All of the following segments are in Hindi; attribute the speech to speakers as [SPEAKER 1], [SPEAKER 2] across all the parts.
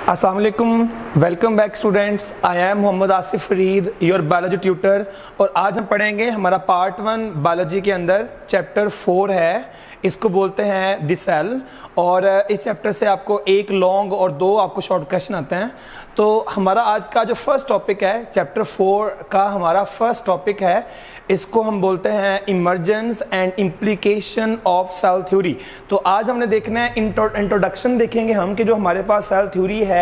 [SPEAKER 1] अस्सलाम वालेकुम, welcome back students. I am Mohammad Asif Farid, your biology tutor. और आज हम पढ़ेंगे हमारा पार्ट 1 बायोलॉजी के अंदर चैप्टर 4 है, इसको बोलते हैं द सेल। और इस चैप्टर से आपको एक लॉन्ग और 2 आपको शॉर्ट क्वेश्चन आते हैं। तो हमारा आज का जो फर्स्ट टॉपिक है, चैप्टर 4 का हमारा फर्स्ट टॉपिक है, इसको हम बोलते हैं emergence and implication of cell theory. तो आज हमने देखना है इंट्रोडक्शन देखेंगे हम कि जो हमारे पास सेल थ्योरी है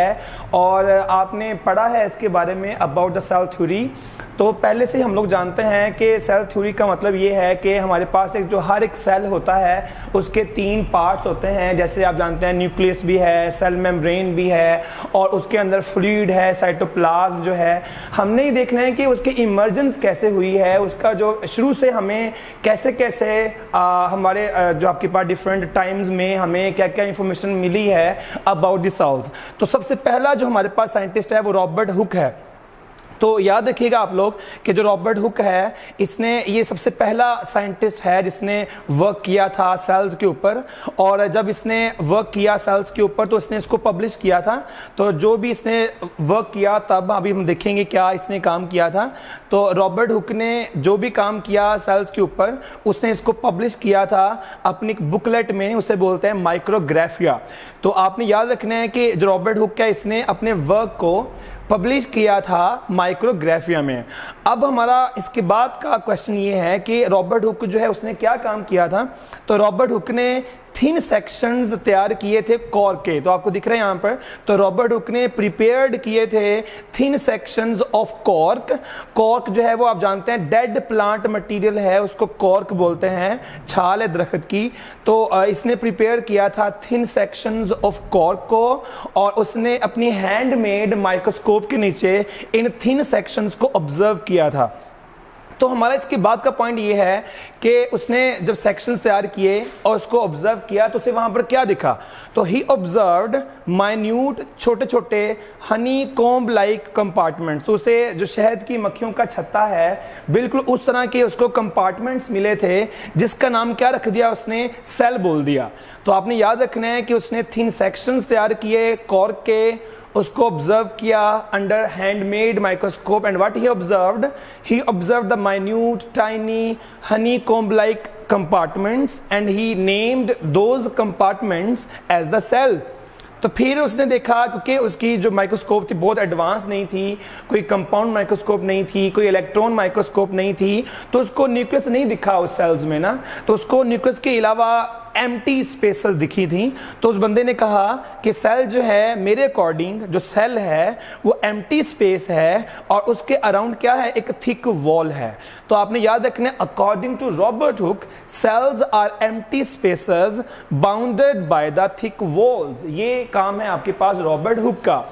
[SPEAKER 1] और आपने पढ़ा है इसके बारे में अबाउट द सेल थ्योरी। तो पहले से हम लोग जानते हैं कि सेल थ्योरी का मतलब ये है कि हमारे पास जो हर एक सेल होता है उसके 3 पार्ट्स होते हैं। जैसे आप जानते हैं न्यूक्लियस भी है, सेल मेम्ब्रेन भी है और उसके अंदर फ्लूइड है, साइटोप्लाज्म जो है। हमने ही देखना है कि उसकी इमर्जेंस कैसे हुई है, उसका जो शुरू से हमें कैसे कैसे हमारे जो आपके पास डिफरेंट टाइम्स में हमें क्या क्या इंफॉर्मेशन मिली है अबाउट द सेल्स। तो सबसे पहला जो हमारे पास साइंटिस्ट है वो रॉबर्ट हुक है। तो याद रखिएगा आप लोग कि जो रॉबर्ट हुक है, इसने ये सबसे पहला साइंटिस्ट है जिसने वर्क किया था सेल्स के ऊपर। और जब इसने वर्क किया सेल्स के ऊपर तो इसने इसको पब्लिश किया था। तो जो भी इसने वर्क किया तब अभी हम देखेंगे क्या इसने काम किया था। तो रॉबर्ट हुक ने जो भी काम किया सेल्स के ऊपर उसने इसको पब्लिश किया था अपनी बुकलेट में, उसे बोलते हैं माइक्रोग्राफिया। तो आपने याद रखना है कि जो रॉबर्ट हुक है इसने अपने वर्क को पब्लिश किया था माइक्रोग्राफिया में। अब हमारा इसके बाद का क्वेश्चन ये है कि रॉबर्ट हुक जो है उसने क्या काम किया था। तो रॉबर्ट हुक ने थिन सेक्शंस तैयार किए थे कॉर्क के। तो आपको दिख रहा है यहाँ पर। तो रॉबर्ट हुक ने प्रिपेयर्ड किए थे thin sections of cork. Cork जो है वो आप जानते हैं डेड प्लांट मटेरियल है, उसको कॉर्क बोलते हैं, छाल है दरख्त की। तो इसने प्रिपेयर किया था थिन सेक्शंस ऑफ कॉर्क को और उसने अपनी हैंडमेड माइक्रोस्कोप के नीचे इन थिन सेक्शंस को ऑब्जर्व किया था। तो हमारा इसके बाद का पॉइंट ये है कि उसने जब सेक्शंस तैयार किए और उसको ऑब्जर्व किया तो उसे वहां पर क्या दिखा। तो ही ऑब्जर्व्ड माइन्यूट छोटे छोटे हनी कॉम्ब लाइक कंपार्टमेंट्स। तो उसे जो शहद की मक्खियों का छत्ता है बिल्कुल उस तरह के उसको कंपार्टमेंट्स मिले थे, जिसका नाम क्या रख दिया उसने, सेल बोल दिया। तो आपने याद रखना है कि उसने थिन सेक्शंस तैयार किए कॉर्क के, उसको ऑब्जर्व किया under handmade microscope. And what he observed the minute tiny honeycomb like compartments and he named those compartments as the cell. तो फिर उसने देखा, क्योंकि उसकी जो माइक्रोस्कोप थी बहुत एडवांस नहीं थी, कोई कंपाउंड माइक्रोस्कोप नहीं थी, कोई इलेक्ट्रॉन माइक्रोस्कोप नहीं थी, तो उसको न्यूक्लियस नहीं दिखा उस सेल्स में ना। तो उसको न्यूक्लियस के अलावा एम्प्टी स्पेसेस दिखी थी। तो उस बंदे ने कहा कि सेल जो है मेरे अकॉर्डिंग जो सेल है वो एम्प्टी स्पेस है और उसके अराउंड क्या है, एक थिक वॉल है। तो आपने याद रखना, according to Robert Hooke cells are empty spaces bounded by the thick walls. ये काम है आपके पास रॉबर्ट हुक का।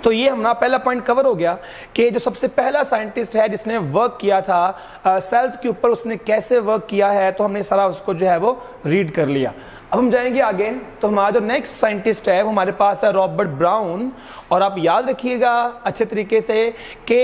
[SPEAKER 1] तो ये हमारा पहला पॉइंट कवर हो गया कि जो सबसे पहला साइंटिस्ट है जिसने वर्क किया था सेल्स के ऊपर, उसने कैसे वर्क किया है। तो हमने सारा उसको जो है वो रीड कर लिया। अब हम जाएंगे आगे। तो हमारा जो नेक्स्ट साइंटिस्ट है वो हमारे पास है रॉबर्ट ब्राउन। और आप याद रखिएगा अच्छे तरीके से कि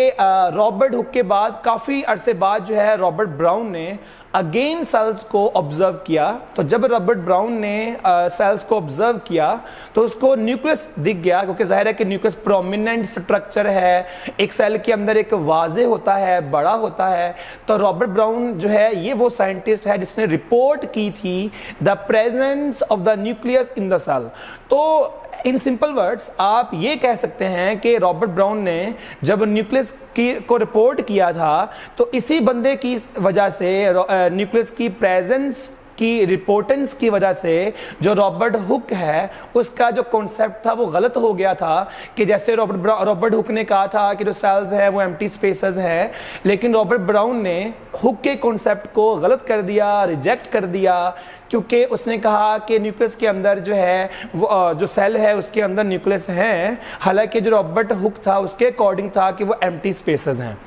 [SPEAKER 1] रॉबर्ट हुक के बाद काफी अरसे बाद जो है रॉबर्ट ब्राउन ने अगेन सेल्स को ऑब्जर्व किया। तो जब रॉबर्ट ब्राउन ने सेल्स को ऑब्जर्व किया तो उसको न्यूक्लियस दिख गया, क्योंकि जाहिर है कि न्यूक्लियस प्रोमिनेंट स्ट्रक्चर है, एक सेल के अंदर एक वाजे होता है, बड़ा होता है। तो रॉबर्ट ब्राउन जो है ये वो साइंटिस्ट है जिसने रिपोर्ट की थी the presence of the nucleus in the cell. तो इन सिंपल वर्ड्स आप ये कह सकते हैं कि रॉबर्ट ब्राउन ने जब न्यूक्लियस को रिपोर्ट किया था तो इसी बंदे की वजह से न्यूक्लियस की प्रेजेंस की रिपोर्टेंस की वजह से जो रॉबर्ट हुक है उसका जो कॉन्सेप्ट था वो गलत हो गया था। कि जैसे रॉबर्ट हुक ने कहा था कि जो सेल्स है वो एम्प्टी स्पेसेस है, लेकिन रॉबर्ट ब्राउन ने हुक के कॉन्सेप्ट को गलत कर दिया, रिजेक्ट कर दिया, क्योंकि उसने कहा कि न्यूक्लियस के अंदर जो है वो जो सेल है उसके अंदर न्यूक्लियस है, हालांकि जो रॉबर्ट हुक था उसके अकॉर्डिंग था कि वो एम्प्टी स्पेसेस हैं।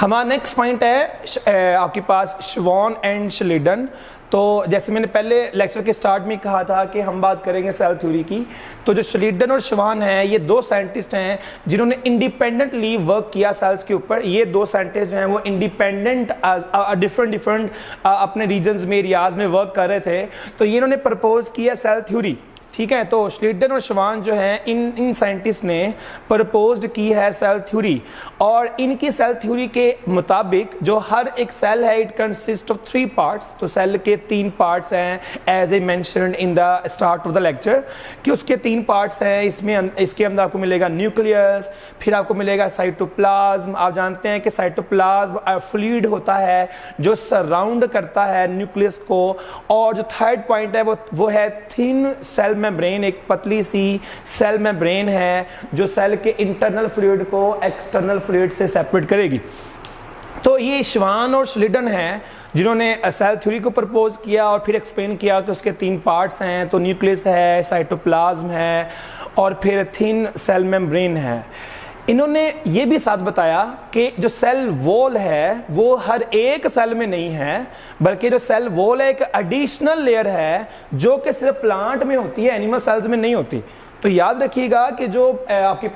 [SPEAKER 1] हमारा नेक्स्ट पॉइंट है आपके पास श्वान एंड श्लीडन। तो जैसे मैंने पहले लेक्चर के स्टार्ट में कहा था कि हम बात करेंगे सेल थ्योरी की। तो जो श्लीडन और श्वान है ये 2 साइंटिस्ट हैं जिन्होंने इंडिपेंडेंटली वर्क किया सेल्स के ऊपर। ये 2 साइंटिस्ट जो हैं वो इंडिपेंडेंट डिफरेंट अपने रीजन्स में, एरियाज में वर्क कर रहे थे। तो ये इन्होंने प्रपोज किया सेल थ्योरी। ठीक है। तो श्लिडन और श्वान जो है इन साइंटिस्ट ने प्रपोज्ड की है सेल थ्योरी, और इनकी सेल थ्योरी के मुताबिक जो हर एक सेल है इट कंसिस्ट ऑफ 3 पार्ट्स। तो सेल के 3 पार्ट्स हैं, as a mentioned in the start of the lecture कि उसके 3 पार्ट्स हैं। इसके अंदर आपको मिलेगा न्यूक्लियस, फिर आपको मिलेगा साइटोप्लाज्म। आप जानते हैं कि साइटोप्लाज्म फ्लूइड होता है जो सराउंड करता है न्यूक्लियस को, और जो थर्ड पॉइंट है वो है थिन सेल मेम्ब्रेन, एक पतली सी सेल मेम्ब्रेन है जो सेल के इंटरनल फ्लूइड को एक्सटर्नल फ्लूइड से सेपरेट करेगी। तो ये श्वान और श्लिडन हैं जिन्होंने सेल थ्योरी को प्रपोज किया और फिर एक्सप्लेन किया कि उसके 3 पार्ट्स हैं। तो न्यूक्लियस है, साइटोप्लाज्म है और फिर थिन सेल मेम्ब्रेन है। इन्होंने ये भी साथ बताया कि जो सेल वॉल है वो हर एक सेल में नहीं है, बल्कि जो सेल वॉल है एक एडिशनल लेयर है जो कि सिर्फ प्लांट में होती है, एनिमल सेल्स में नहीं होती। तो याद रखिएगा कि जो आपके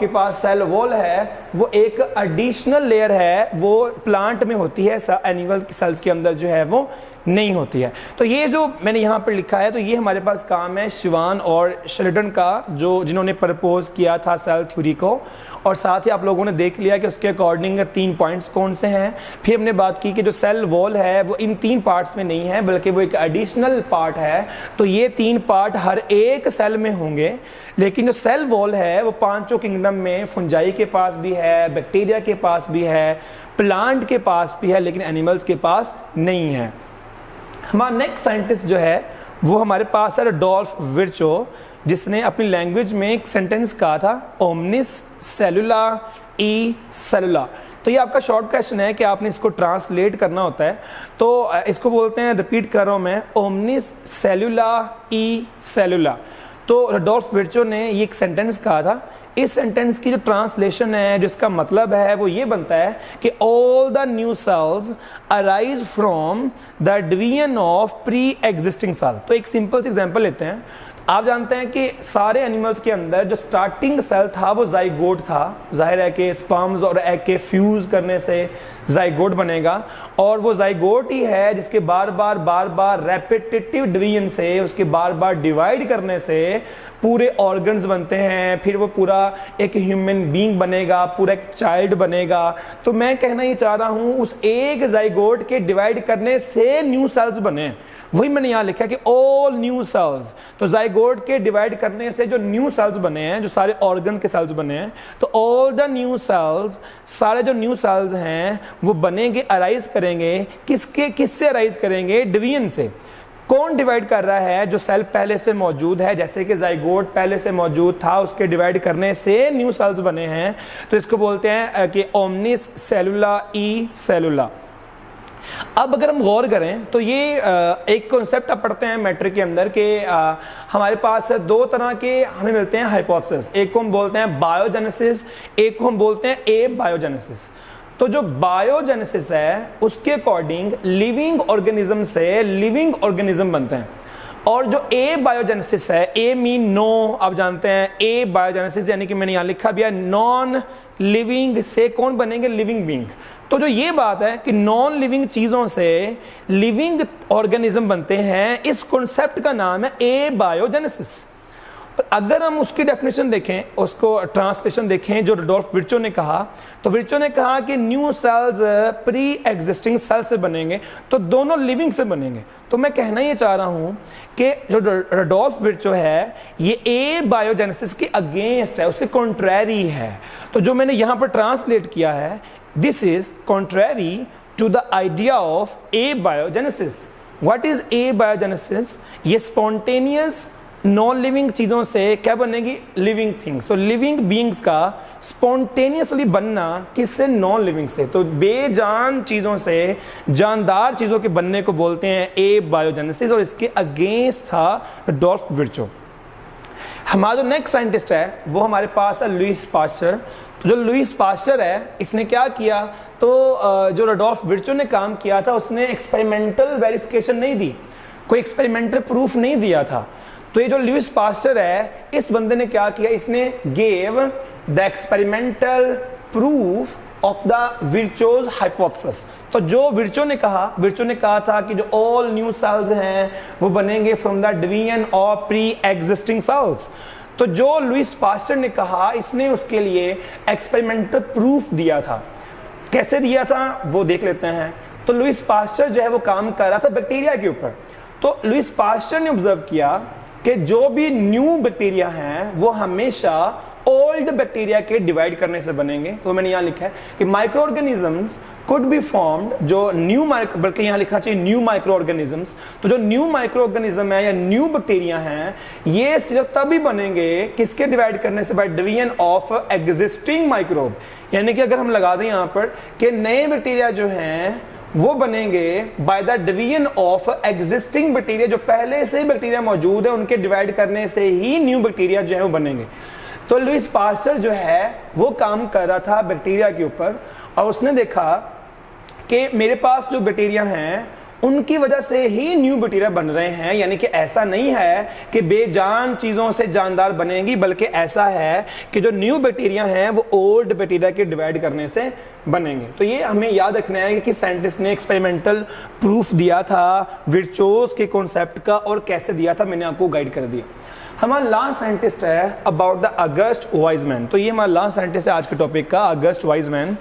[SPEAKER 1] पास सेल वॉल है वो एक एडिशनल लेयर है, वो प्लांट में होती है, एनिमल सेल्स के अंदर जो है वो नहीं होती है। तो ये जो मैंने यहाँ पर लिखा है तो ये हमारे पास काम है श्वान और श्लिडन का, जो जिन्होंने प्रपोज किया था सेल थ्योरी को, और साथ ही आप लोगों ने देख लिया कि उसके अकॉर्डिंग 3 पॉइंट्स कौन से हैं। फिर हमने बात की कि जो सेल वॉल है वो इन 3 पार्ट्स में नहीं है बल्कि वो एक एडिशनल पार्ट है। तो ये 3 पार्ट हर एक सेल में होंगे, लेकिन जो सेल वॉल है वो 5 किंगडम में फंजाई के पास भी है, बैक्टीरिया के पास भी है, प्लांट के पास भी है, लेकिन एनिमल्स के पास नहीं है। हमारा नेक्स्ट साइंटिस्ट जो है वो हमारे पास है रुडोल्फ विर्चो, जिसने अपनी लैंग्वेज में एक सेंटेंस कहा था ओमनिस सेलुला ई सेलुला। तो ये आपका शॉर्ट क्वेश्चन है कि आपने इसको ट्रांसलेट करना होता है। तो इसको बोलते हैं, रिपीट कर रहा हूं मैं, ओमनिस सेलुला ई सेलुला। तो रुडोल्फ विर्चो ने ये एक सेंटेंस कहा था। इस सेंटेंस की जो ट्रांसलेशन है, जिसका मतलब है वो ये बनता है कि all the new cells arise from the division of pre existing cell. तो एक सिंपल सी एग्जांपल लेते हैं। आप जानते हैं कि सारे एनिमल्स के अंदर जो स्टार्टिंग सेल था वो जाइगोट था। जाहिर है कि स्पर्म्स और एग के फ्यूज करने से जाइगोट बनेगा, और वो जाइगोट ही है जिसके बार बार रेपिटेटिव डिवीजन से, उसके बार बार डिवाइड करने से पूरे ऑर्गन्स बनते हैं, फिर वो पूरा एक ह्यूमन बीइंग बनेगा, पूरा एक चाइल्ड बनेगा। तो मैं कहना ये चाह रहा हूं उस एक जाइगोट के डिवाइड करने से न्यू सेल्स बने, वही मैंने यहां लिखा कि ऑल न्यू सेल्स। तो जाइगोट के डिवाइड करने से जो न्यू सेल्स बने हैं, जो सारे ऑर्गन के सेल्स बने हैं, तो ऑल द न्यू सेल्स, सारे जो न्यू सेल्स हैं वो बनेंगे, अराइज करेंगे किससे अराइज करेंगे? डिवीजन से। कौन डिवाइड कर रहा है? जो सेल पहले से मौजूद है, जैसे कि जाइगोट पहले से मौजूद था, उसके डिवाइड करने से न्यू सेल्स बने हैं। तो इसको बोलते हैं कि ओमनिस सेलुला ई सेलुला। अब अगर हम गौर करें तो ये एक कॉन्सेप्ट आप पढ़ते हैं मैट्रिक के अंदर कि हमारे पास 2 तरह के हमें मिलते हैं हाइपोथेसिस। एक को हम बोलते हैं बायोजेनेसिस, एक को हम बोलते हैं एबायोजेनेसिस। तो जो बायोजेनेसिस है उसके अकॉर्डिंग लिविंग ऑर्गेनिज्म से लिविंग ऑर्गेनिज्म बनते हैं, और जो ए बायोजेनेसिस है, ए मीन नो, आप जानते हैं ए बायोजेनेसिस यानी कि मैंने यहां लिखा भी है नॉन लिविंग से कौन बनेंगे? Living being. तो जो ये बात है कि नॉन लिविंग चीजों से लिविंग ऑर्गेनिज्म बनते हैं, इस कॉन्सेप्ट का नाम है ए बायोजेनेसिस। अगर हम उसकी डेफिनेशन देखें, उसको ट्रांसलेशन देखें जो रुडोल्फ विर्चो ने कहा, तो विर्चो ने कहा कि new cells pre existing cell से बनेंगे, तो दोनों लिविंग से बनेंगे। तो मैं कहना ये चाह रहा हूं कि जो रुडोल्फ विर्चो है ये ए बायोजेनेसिस के अगेंस्ट है, उसके कॉन्ट्रैरी है। तो जो मैंने यहां पर ट्रांसलेट किया है, this is contrary to the idea of abiogenesis. What is abiogenesis? ये स्पॉन्टेनियस नॉन लिविंग चीजों से क्या बनेगी? Living things. तो लिविंग बीइंग्स का स्पॉन्टेनियसली बनना किससे? नॉन लिविंग से। तो बेजान चीजों से जानदार चीजों के बनने को बोलते हैं ए बायोजेनेसिस, और इसके अगेंस्ट था रुडोल्फ विर्चो। हमारा जो नेक्स्ट साइंटिस्ट है वो हमारे पास है लुईस पास्चर। तो जो लुईस पास्चर है इसने क्या किया? तो जो रुडोल्फ विर्चो ने काम किया था उसने एक्सपेरिमेंटल वेरिफिकेशन नहीं दी, कोई एक्सपेरिमेंटल प्रूफ नहीं दिया था। तो ये जो लुईस पास्चर है, इस बंदे ने क्या किया? इसने gave the experimental proof of the Virchow's hypothesis. तो जो विर्चो ने कहा था कि जो ऑल न्यू सेल्स हैं वो बनेंगे from the division of pre existing cells. तो जो लुईस पास्चर ने कहा, इसने उसके लिए एक्सपेरिमेंटल प्रूफ दिया था। कैसे दिया था वो देख लेते हैं। तो लुईस पास्चर जो है वो काम कर रहा था बैक्टीरिया के ऊपर। तो लुईस पास्चर ने ऑब्जर्व किया कि जो भी न्यू बैक्टीरिया हैं वो हमेशा ओल्ड बैक्टीरिया के डिवाइड करने से बनेंगे। तो मैंने यहां लिखा है कि micro organisms could be formed, जो न्यू बल्कि यहां लिखना चाहिए न्यू माइक्रो ऑर्गेनिजम्स। तो जो न्यू माइक्रो ऑर्गेनिज्म है या न्यू बैक्टीरिया हैं, ये सिर्फ तभी बनेंगे किसके डिवाइड करने से, by division of existing microbe. यानी कि अगर हम लगा दें यहां पर कि नए बैक्टीरिया जो हैं वो बनेंगे by the division of existing bacteria, जो पहले से बैक्टीरिया मौजूद है उनके डिवाइड करने से ही न्यू बैक्टीरिया जो है वो बनेंगे। तो लुईस पास्चर जो है वो काम कर रहा था बैक्टीरिया के ऊपर, और उसने देखा कि मेरे पास जो बैक्टीरिया हैं उनकी वजह से ही न्यू बैक्टीरिया बन रहे हैं। यानी कि ऐसा नहीं है कि बेजान चीजों से जानदार बनेगी, बल्कि ऐसा है कि जो न्यू बैक्टीरिया हैं वो ओल्ड बैक्टीरिया के डिवाइड करने से बनेंगे। तो ये हमें याद रखना है कि साइंटिस्ट ने एक्सपेरिमेंटल प्रूफ दिया था विर्चोज के कॉन्सेप्ट का, और कैसे दिया था मैंने आपको गाइड कर दिया। हमारा लास्ट साइंटिस्ट है अबाउट द ऑगस्ट वाइजमैन। तो ये हमारा लास्ट साइंटिस्ट है आज के टॉपिक का, ऑगस्ट वाइजमैन।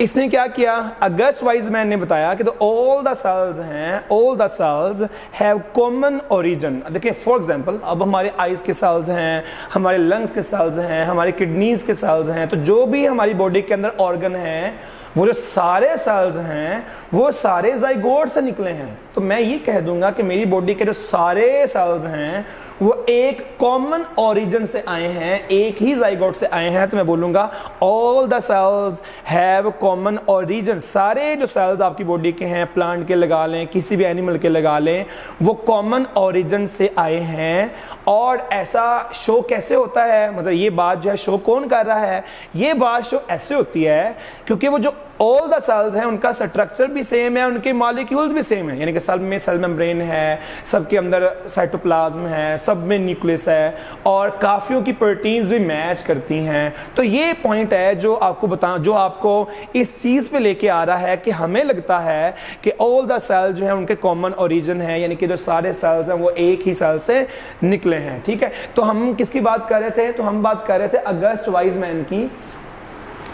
[SPEAKER 1] इसने क्या किया, ऑगस्ट वाइजमैन ने बताया कि ऑल द सेल्स हैं, all the cells have common origin. देखिए फॉर एग्जांपल, अब हमारे आईज के सेल्स हैं, हमारे लंग्स के सेल्स हैं, हमारे किडनीज के सेल्स हैं, तो जो भी हमारी बॉडी के अंदर ऑर्गन है वो जो सारे सेल्स हैं वो सारे जाइगोट से निकले हैं। तो मैं ये कह दूंगा कि मेरी बॉडी के जो सारे सेल्स हैं वो एक कॉमन ओरिजिन से आए हैं, एक ही जाइगोट से आए हैं। तो मैं बोलूंगा all the cells have common origin. सारे जो सेल्स आपकी बॉडी के हैं, प्लांट के लगा लें, किसी भी एनिमल के लगा लें, वो कॉमन ओरिजिन से आए हैं। और ऐसा शो कैसे होता है, मतलब ये बात जो है शो कौन कर रहा है, ये बात शो ऐसे होती है क्योंकि वो जो ऑल द सेल्स हैं उनका स्ट्रक्चर भी सेम है, उनके मॉलिक्यूल्स भी सेम है। यानी कि सब में सेल मेम्ब्रेन है, सबके अंदर साइटोप्लाज्म है, सब में न्यूक्लियस है, और काफियों की प्रोटीन्स भी मैच करती हैं। तो ये पॉइंट है जो आपको इस चीज पे लेके आ रहा है कि हमें लगता है कि ऑल द सेल जो है उनके कॉमन ओरिजिन है, यानी कि जो सारे सेल्स हैं वो एक ही सेल से निकले हैं। ठीक है, तो हम किसकी बात कर रहे थे, तो हम बात कर रहे थे ऑगस्ट वाइजमैन की,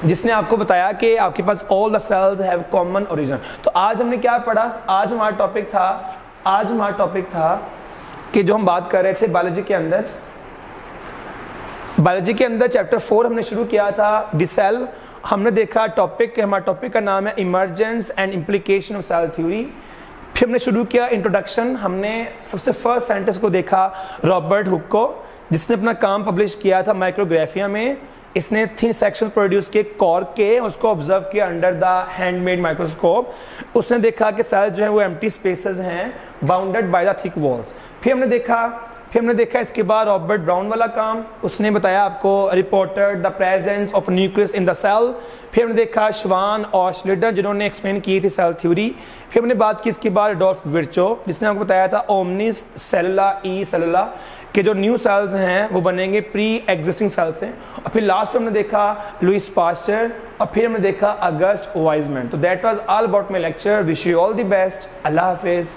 [SPEAKER 1] जिसने आपको बताया कि आपके पास all the cells have common origin. तो आज हमने क्या पढ़ा, आज हमारा टॉपिक था कि जो हम बात कर रहे थे बायोलॉजी के अंदर चैप्टर 4 हमने शुरू किया था द सेल। हमने देखा हमारा टॉपिक का नाम है emergence and implication of cell theory. फिर हमने शुरू किया इंट्रोडक्शन। हमने सबसे फर्स्ट साइंटिस्ट को देखा रॉबर्ट हुक को, जिसने अपना काम पब्लिश किया था माइक्रोग्राफिया में। इसने थिन सेक्शन प्रोड्यूस किए कॉर्क के, उसको ऑब्जर्व किया अंडर द हैंडमेड माइक्रोस्कोप। उसने देखा कि सेल जो है वो एम्प्टी स्पेसेस हैं bounded by the thick walls. फिर हमने देखा इसके बाद रॉबर्ट ब्राउन वाला काम, उसने बताया आपको reported the presence of nucleus in the cell. फिर हमने देखा श्वान और श्लिटर जिन्होंने एक्सप्लेन की थी सेल थ्योरी। फिर हमने बात की इसके बाद एडोल्फ विर्चो, जिसने आपको बताया था ओमनिस सेलुला ई सेलुला कि जो न्यू सेल्स हैं वो बनेंगे प्री एग्जिस्टिंग सेल्स से। और फिर लास्ट में हमने देखा लुईस पास्चर, और फिर हमने देखा ऑगस्ट वाइजमैन। तो that was all about my lecture. Wish you all the best. Allah Hafiz.